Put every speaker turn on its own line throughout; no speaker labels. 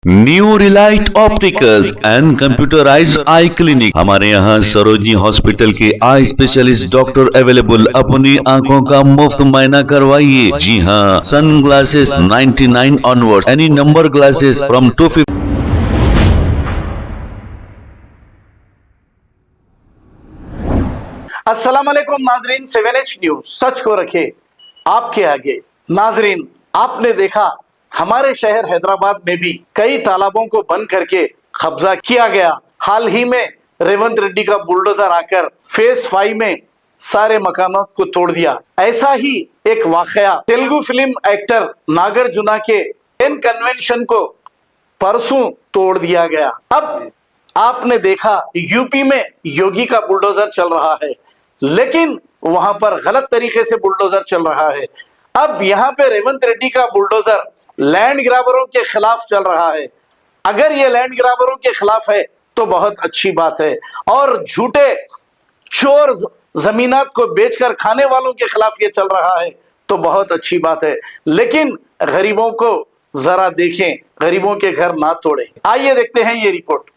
New Relight opticals and computerised I clinic. हमारे यहाँ Sarojini hospital के आई स्पेशलिस्ट डॉक्टर अवेलेबल। अपनी आंखों का मुफ्त मुआयना करवाइए। जी हाँ, sun glasses 99 onward, any number glasses from 250।
अस्सलाम वालेकुम नाजरीन, 7H न्यूज सच को रखे आपके आगे। नाजरीन, आपने देखा हमारे शहर हैदराबाद में भी कई तालाबों को बंद करके कब्जा किया गया। हाल ही में रेवंत रेड्डी का बुलडोजर आकर फेज 5 में सारे मकानात को तोड़ दिया। ऐसा ही एक वाकया तेलुगु फिल्म एक्टर नागार्जुना के एन कन्वेंशन को परसों तोड़ दिया गया। अब आपने देखा यूपी में योगी का बुलडोजर चल रहा है, लेकिन वहां पर गलत तरीके से बुलडोजर चल रहा है। अब यहाँ पे रेवंत रेड्डी का बुलडोजर लैंड ग्रैबरों के खिलाफ चल रहा है। अगर ये लैंड ग्रैबरों के खिलाफ है तो बहुत अच्छी बात है, और झूठे चोर जमीनात को बेचकर खाने वालों के खिलाफ ये चल रहा है तो बहुत अच्छी बात है। लेकिन गरीबों को जरा देखें, गरीबों के घर ना तोड़ें। आइए देखते हैं ये report.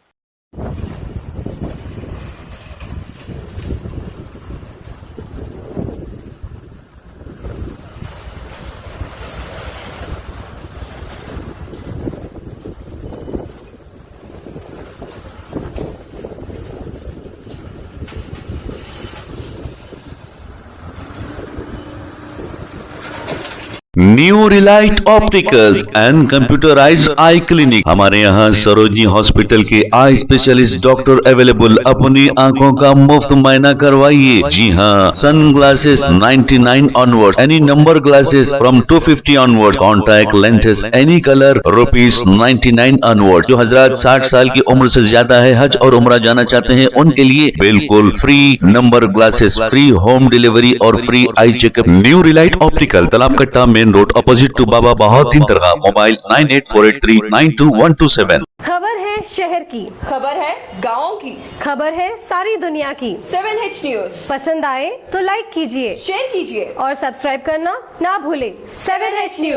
New Relight opticals and computerised I clinic. हमारे यहाँ सरोजनी हॉस्पिटल के आई स्पेशलिस्ट डॉक्टर अवेलेबल। अपनी आंखों का मुफ्त मुआयना करवाइए। जी हाँ, sun glasses 99 onward, any number glasses from 250 onward, contact lenses any colour ₹99 onward. जो हजरात 60 साल की उम्र से ज्यादा है, हज और उम्रा जाना चाहते हैं, उनके लिए बिल्कुल free number glasses, free home delivery और free eye checkup. New Relight Optical, Talab Katta, main road, opposite to Baba Bahauddin Dargah. Mobile 9848392127।
खबर है शहर की,
खबर है गाँव की,
खबर है सारी दुनिया की।
7H न्यूज
पसंद आए तो लाइक कीजिए,
शेयर कीजिए
और सब्सक्राइब करना ना भूले।
7H news.